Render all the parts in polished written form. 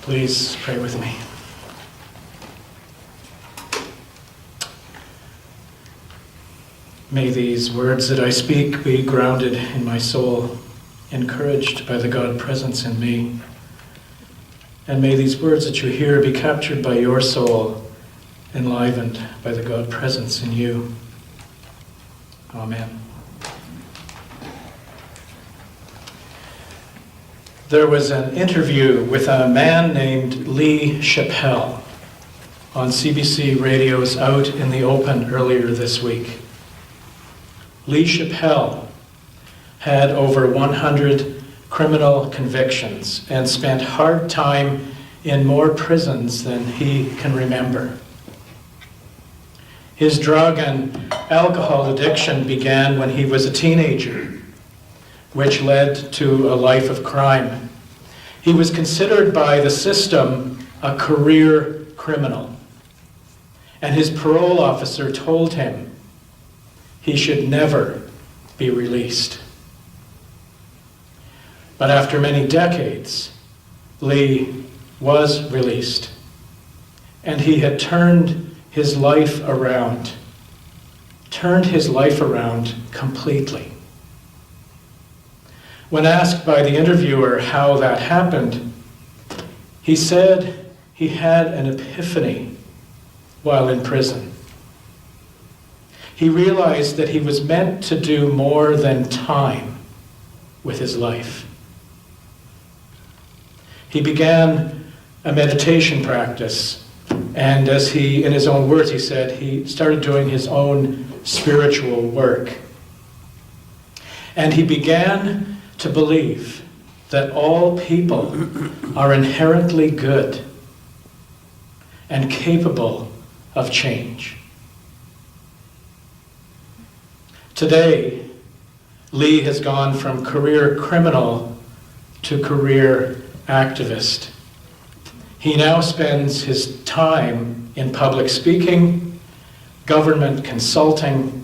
Please pray with me. May these words that I speak be grounded in my soul, encouraged by the God presence in me. And may these words that you hear be captured by your soul, enlivened by the God presence in you. Amen. There was an interview with a man named Lee Chappell on CBC Radio's Out in the Open earlier this week. Lee Chappell had over 100 criminal convictions and spent hard time in more prisons than he can remember. His drug and alcohol addiction began when he was a teenager, which led to a life of crime. He was considered by the system a career criminal, and his parole officer told him he should never be released. But after many decades, Lee was released, and he had turned his life around completely. When asked by the interviewer how that happened, he said he had an epiphany while in prison. He realized that he was meant to do more than time with his life. He began a meditation practice, and as he, in his own words, he said, he started doing his own spiritual work. And he began to believe that all people are inherently good and capable of change. Today, Lee has gone from career criminal to career activist. He now spends his time in public speaking, government consulting,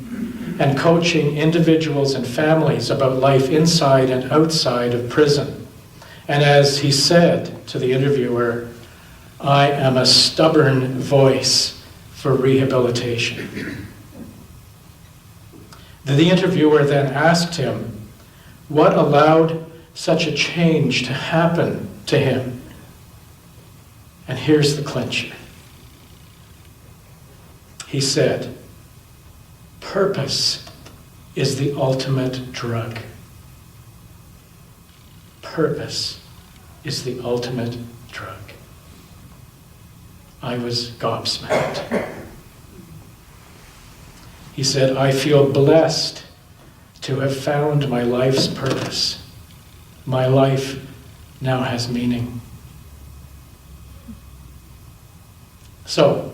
and coaching individuals and families about life inside and outside of prison. And as he said to the interviewer, "I am a stubborn voice for rehabilitation." The interviewer then asked him what allowed such a change to happen to him. And here's the clincher. He said, "Purpose is the ultimate drug." Purpose is the ultimate drug. I was gobsmacked. He said, "I feel blessed to have found my life's purpose. My life now has meaning." So,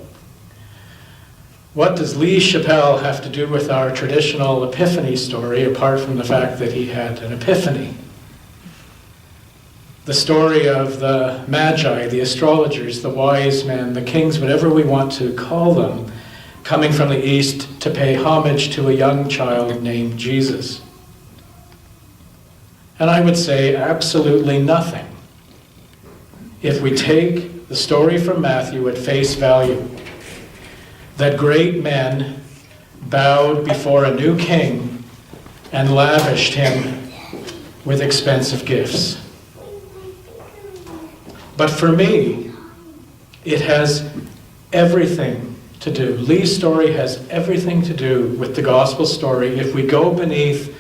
what does Lee Chappell have to do with our traditional epiphany story, apart from the fact that he had an epiphany? The story of the Magi, the astrologers, the wise men, the kings, whatever we want to call them, coming from the east to pay homage to a young child named Jesus. And I would say absolutely nothing if we take the story from Matthew at face value, that great men bowed before a new king and lavished him with expensive gifts. But for me, it has everything to do. Lee's story has everything to do with the gospel story if we go beneath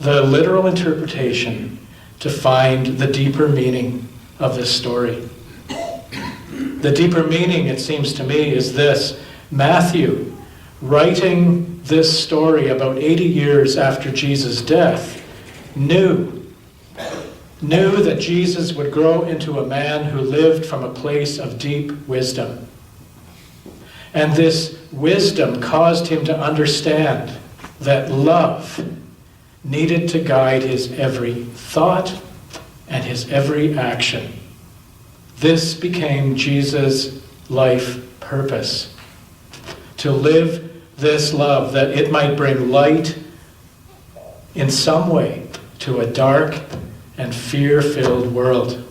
the literal interpretation to find the deeper meaning of this story. The deeper meaning, it seems to me, is this. Matthew, writing this story about 80 years after Jesus' death, knew that Jesus would grow into a man who lived from a place of deep wisdom. And this wisdom caused him to understand that love needed to guide his every thought and his every action. This became Jesus' life purpose. To live this love, that it might bring light in some way to a dark and fear-filled world.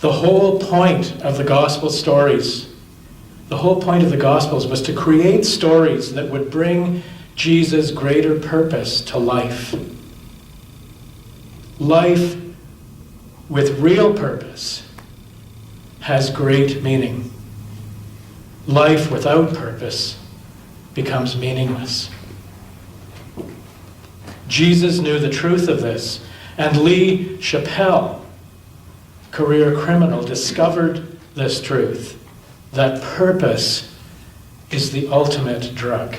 The whole point of the gospel stories, the whole point of the Gospels was to create stories that would bring Jesus' greater purpose to life. Life with real purpose has great meaning. Life without purpose becomes meaningless. Jesus knew the truth of this, and Lee Chappell, career criminal, discovered this truth, that purpose is the ultimate drug.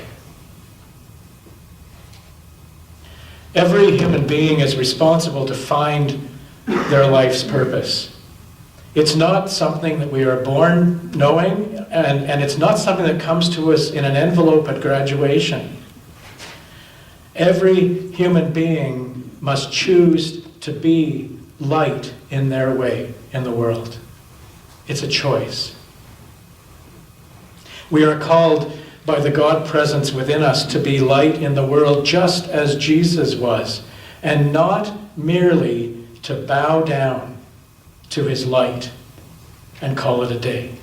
Every human being is responsible to find their life's purpose. It's not something that we are born knowing, and it's not something that comes to us in an envelope at graduation. Every human being must choose to be light in their way in the world. It's a choice. We are called by the God presence within us to be light in the world just as Jesus was, and not merely to bow down to his light and call it a day.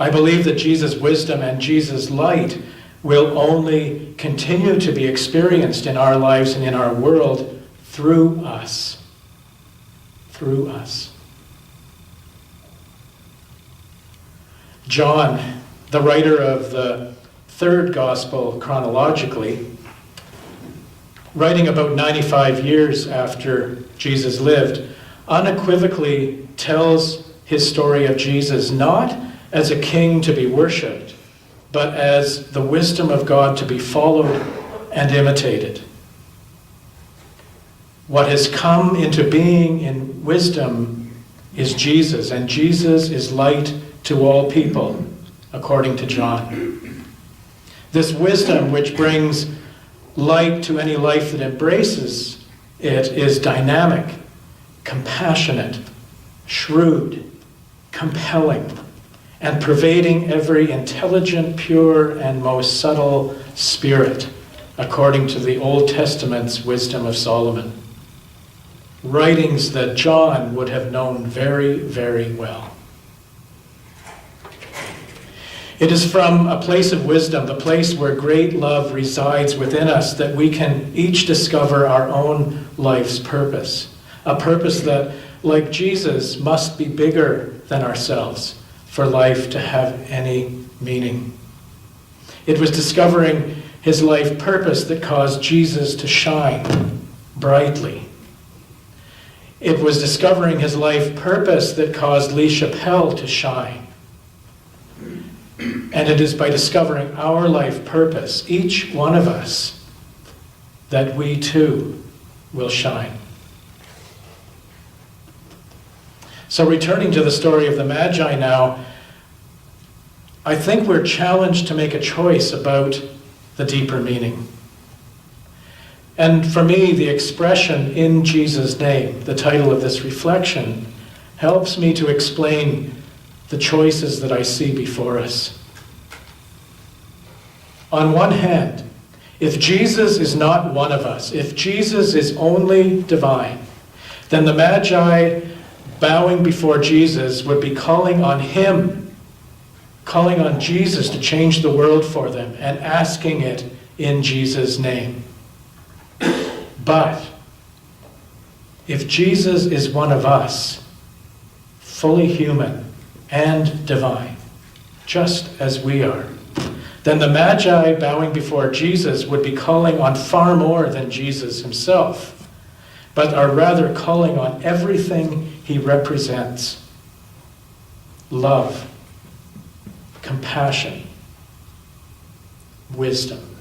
I believe that Jesus' wisdom and Jesus' light will only continue to be experienced in our lives and in our world through us. Through us. John, the writer of the third gospel chronologically, writing about 95 years after Jesus lived, unequivocally tells his story of Jesus not as a king to be worshipped, but as the wisdom of God to be followed and imitated. What has come into being in wisdom is Jesus, and Jesus is light to all people, according to John. This wisdom, which brings light to any life that embraces it, is dynamic, compassionate, shrewd, compelling, and pervading every intelligent, pure, and most subtle spirit, according to the Old Testament's wisdom of Solomon. Writings that John would have known very, very well. It is from a place of wisdom, the place where great love resides within us, that we can each discover our own life's purpose. A purpose that, like Jesus, must be bigger than ourselves for life to have any meaning. It was discovering his life purpose that caused Jesus to shine brightly. It was discovering his life purpose that caused Lee Chappell to shine. And it is by discovering our life purpose, each one of us, that we too will shine. So returning to the story of the Magi now, I think we're challenged to make a choice about the deeper meaning. And for me, the expression "in Jesus' name," the title of this reflection, helps me to explain the choices that I see before us. On one hand, if Jesus is not one of us, if Jesus is only divine, then the Magi bowing before Jesus would be calling on him, calling on Jesus to change the world for them, and asking it in Jesus' name. But if Jesus is one of us, fully human and divine, just as we are, then the Magi bowing before Jesus would be calling on far more than Jesus himself, but are rather calling on everything he represents: love, compassion, wisdom,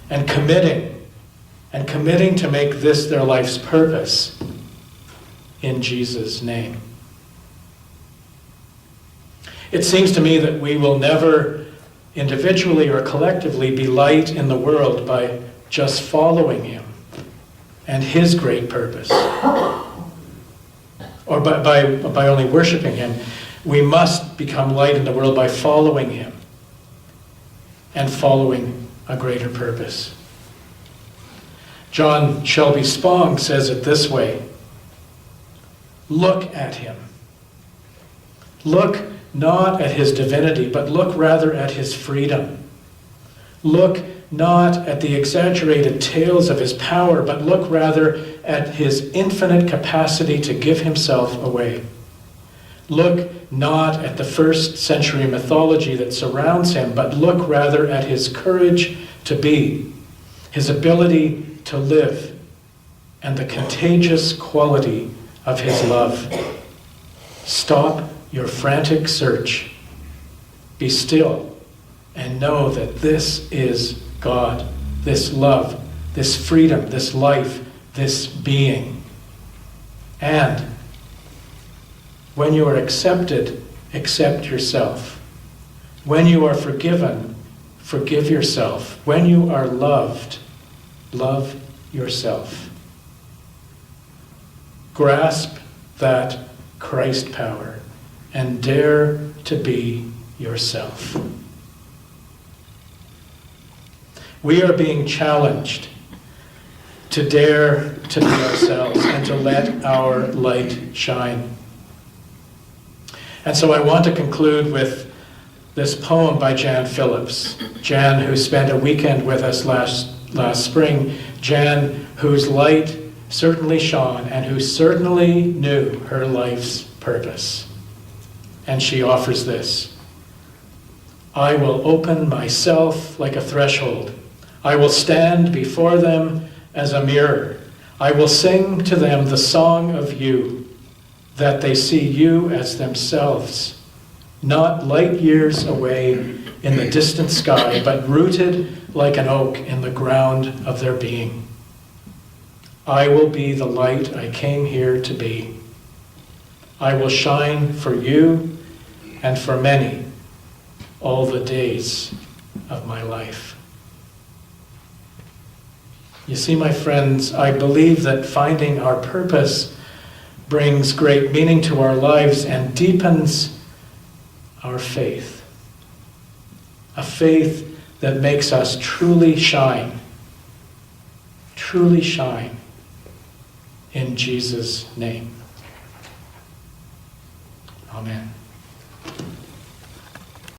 and committing to make this their life's purpose in Jesus' name. It seems to me that we will never individually or collectively be light in the world by just following him and his great purpose, or by only worshiping him. We must become light in the world by following him and following a greater purpose. John Shelby Spong says it this way: Look at him. Look not at his divinity, but look rather at his freedom. Look not at the exaggerated tales of his power, but look rather at his infinite capacity to give himself away. Look not at the first century mythology that surrounds him, but look rather at his courage to be, his ability to live, and the contagious quality of his love. Stop your frantic search. Be still and know that this is God, this love, this freedom, this life, this being. And when you are accepted, accept yourself. When you are forgiven, forgive yourself. When you are loved, love yourself. Grasp that Christ power and dare to be yourself. We are being challenged to dare to be ourselves and to let our light shine. And so I want to conclude with this poem by Jan Phillips. Jan, who spent a weekend with us last spring. Jan, whose light certainly shone and who certainly knew her life's purpose. And she offers this: I will open myself like a threshold. I will stand before them as a mirror. I will sing to them the song of you, that they see you as themselves, not light years away in the distant sky, but rooted like an oak in the ground of their being. I will be the light I came here to be. I will shine for you and for many all the days of my life. You see, my friends, I believe that finding our purpose brings great meaning to our lives and deepens our faith. A faith that makes us truly shine in Jesus' name. Amen.